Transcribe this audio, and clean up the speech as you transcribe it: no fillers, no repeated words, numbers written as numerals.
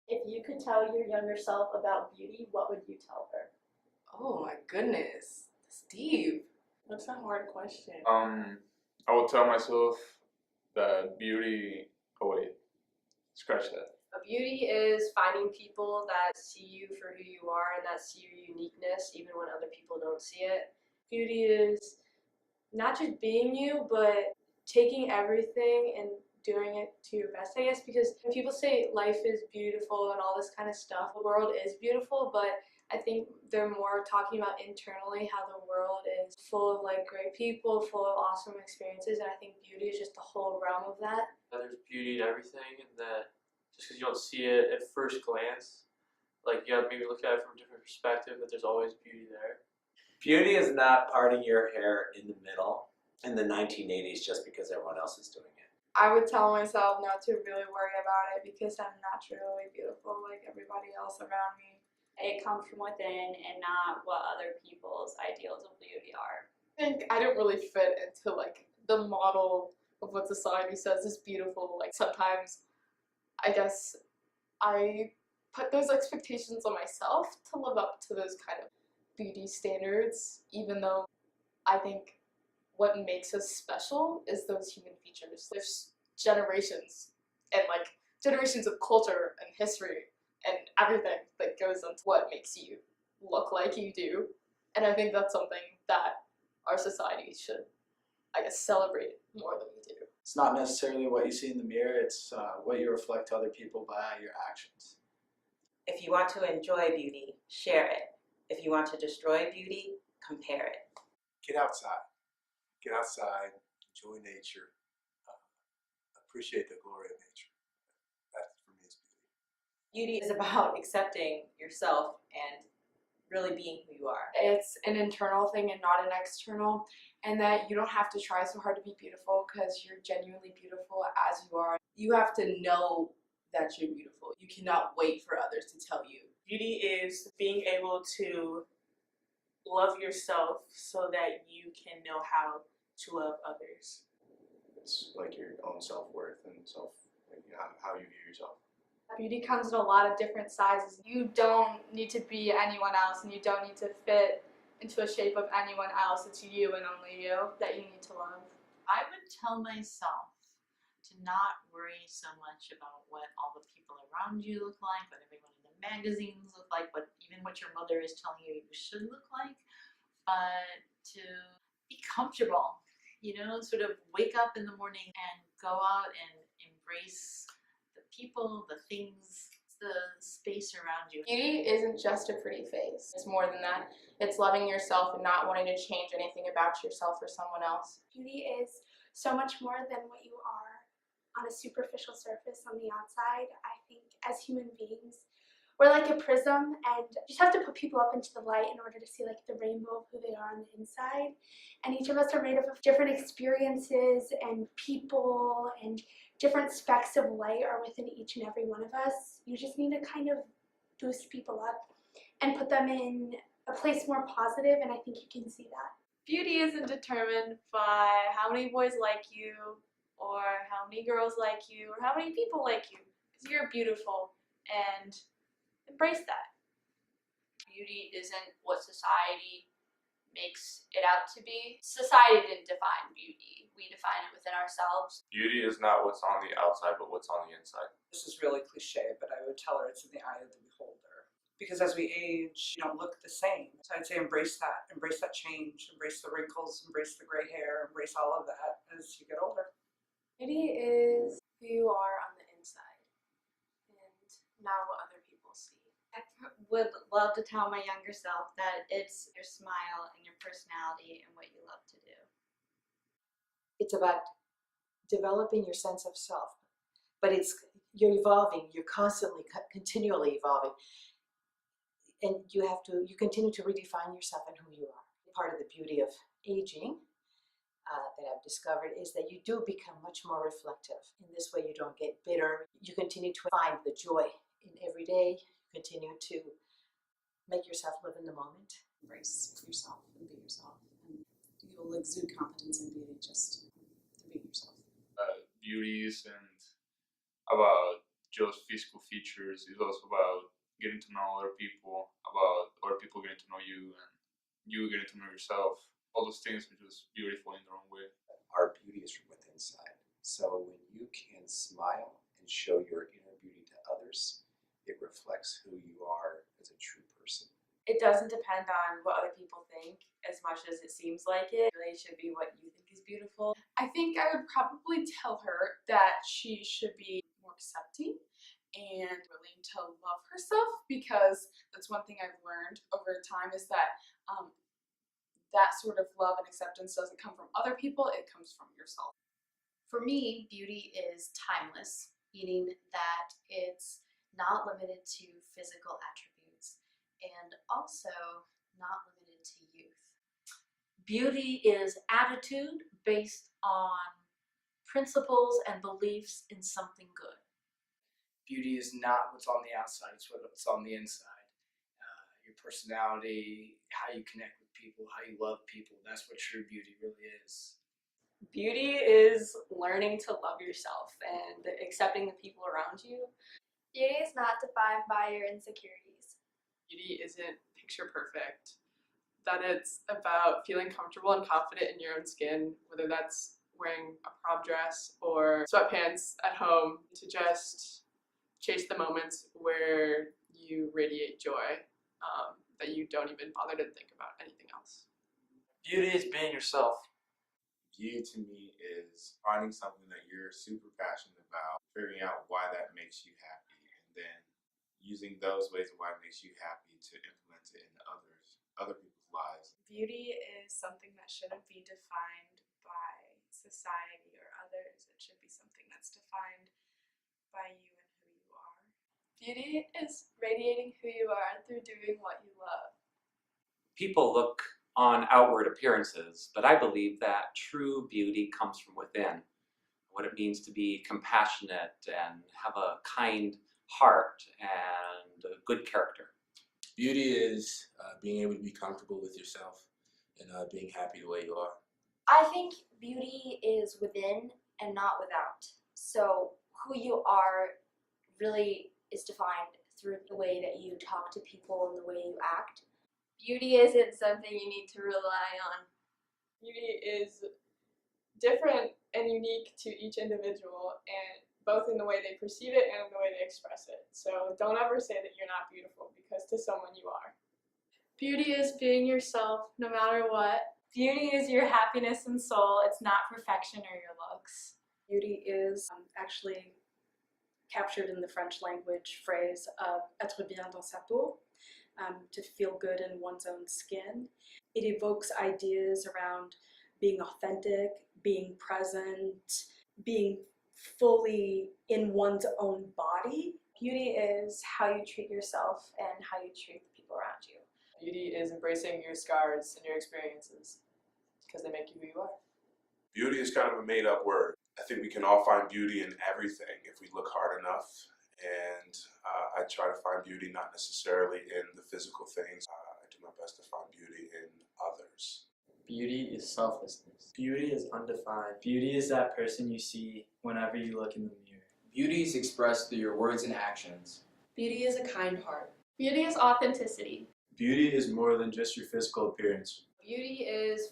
If you could tell your younger self about beauty, what would you tell her? Oh my goodness, Steve. That's a hard question. I will tell myself that beauty. Oh wait, scratch that. Beauty is finding people that see you for who you are and that see your uniqueness even when other people don't see it. Beauty is not just being you, but taking everything and doing it to your best, I guess, because when people say life is beautiful and all this kind of stuff, the world is beautiful, but I think they're more talking about internally how the world is full of like great people, full of awesome experiences, and I think beauty is just the whole realm of that. There's beauty in everything, and that just because you don't see it at first glance, like you have to maybe look at it from a different perspective, that there's always beauty there. Beauty is not parting your hair in the middle in the 1980s just because everyone else is doing it. I would tell myself not to really worry about it because I'm naturally beautiful like everybody else around me. It comes from within and not what other people's ideals of beauty are. I think I don't really fit into like the model of what society says is beautiful. Like sometimes I guess I put those expectations on myself to live up to those kind of beauty standards, even though I think what makes us special is those human features. There's generations and like generations of culture and history and everything that goes into what makes you look like you do. And I think that's something that our society should, I guess, celebrate more than we do. It's not necessarily what you see in the mirror, it's what you reflect to other people by your actions. If you want to enjoy beauty, share it. If you want to destroy beauty, compare it. Get outside. Get outside, enjoy nature, appreciate the glory of nature. That for me is beauty. Beauty is about accepting yourself and really being who you are. It's an internal thing and not an external, and that you don't have to try so hard to be beautiful because you're genuinely beautiful as you are. You have to know that you're beautiful. You cannot wait for others to tell you. Beauty is being able to love yourself so that you can know how to love others. It's like your own self-worth and how you view yourself. Beauty comes in a lot of different sizes. You don't need to be anyone else and you don't need to fit into a shape of anyone else. It's you and only you that you need to love. I would tell myself to not worry so much about what all the people around you look like, what everyone in the magazines look like, even what your mother is telling you you should look like, but to be comfortable, sort of wake up in the morning and go out and embrace the people, the things, the space around you. Beauty isn't just a pretty face. It's more than that. It's loving yourself and not wanting to change anything about yourself or someone else. Beauty is so much more than what you are on a superficial surface on the outside. I think as human beings, we're like a prism and you just have to put people up into the light in order to see like the rainbow of who they are on the inside. And each of us are made up of different experiences and people, and different specks of light are within each and every one of us. You just need to kind of boost people up and put them in a place more positive, and I think you can see that. Beauty isn't determined by how many boys like you or how many girls like you or how many people like you. Because you're beautiful, and embrace that. Beauty isn't what society makes it out to be. Society didn't define beauty. We define it within ourselves. Beauty is not what's on the outside, but what's on the inside. This is really cliche, but I would tell her it's in the eye of the beholder. Because as we age, you don't look the same. So I'd say embrace that change, embrace the wrinkles, embrace the gray hair, embrace all of that as you get older. Beauty is who you are on the inside and not what other people see. I would love to tell my younger self that it's your smile and your personality and what you love to do. It's about developing your sense of self, but you're evolving, you're constantly, continually evolving. And you continue to redefine yourself and who you are. Part of the beauty of aging that I've discovered is that you do become much more reflective. In this way, you don't get bitter. You continue to find the joy in every day. You continue to make yourself live in the moment. Embrace yourself and be yourself. And you will exude confidence and beauty just to be yourself. Beauty isn't about just physical features. It's also about getting to know other people, about other people getting to know you, and you getting to know yourself. All those things are just beautiful in their own way. Our beauty is from within inside. So when you can smile and show your inner beauty to others, it reflects who you are as a true person. It doesn't depend on what other people think as much as it seems like it. It really should be what you think is beautiful. I think I would probably tell her that she should be more accepting and willing to love herself, because that's one thing I've learned over time is that that sort of love and acceptance doesn't come from other people, it comes from yourself. For me, beauty is timeless, meaning that it's not limited to physical attributes and also not limited to youth. Beauty is attitude based on principles and beliefs in something good. Beauty is not what's on the outside, it's what's on the inside. Your personality, how you connect with people, how you love people, that's what true beauty really is. Beauty is learning to love yourself and accepting the people around you. Beauty is not defined by your insecurities. Beauty isn't picture perfect. That it's about feeling comfortable and confident in your own skin, whether that's wearing a prom dress or sweatpants at home, to just chase the moments where you radiate joy, that you don't even bother to think about anything else. Beauty is being yourself. Beauty to me is finding something that you're super passionate about, figuring out why that makes you happy, and then using those ways of why it makes you happy to implement it in other people's lives. Beauty is something that shouldn't be defined by society or others. It should be something that's defined by you and who you are. Beauty is radiating who you are through doing what you love. People look on outward appearances, but I believe that true beauty comes from within. What it means to be compassionate and have a kind heart and a good character. Beauty is being able to be comfortable with yourself and being happy the way you are. I think beauty is within and not without. So who you are really is defined through the way that you talk to people and the way you act. Beauty isn't something you need to rely on. Beauty is different and unique to each individual, and both in the way they perceive it and in the way they express it. So don't ever say that you're not beautiful, because to someone you are. Beauty is being yourself no matter what. Beauty is your happiness and soul. It's not perfection or your looks. Beauty is actually captured in the French language phrase être bien dans sa peau, to feel good in one's own skin. It evokes ideas around being authentic, being present, being fully in one's own body. Beauty is how you treat yourself and how you treat the people around you. Beauty is embracing your scars and your experiences, because they make you who you are. Beauty is kind of a made-up word. I think we can all find beauty in everything if we look hard enough. And I try to find beauty not necessarily in the physical things. I do my best to find beauty in others. Beauty is selflessness. Beauty is undefined. Beauty is that person you see whenever you look in the mirror. Beauty is expressed through your words and actions. Beauty is a kind heart. Beauty is authenticity. Beauty is more than just your physical appearance. Beauty is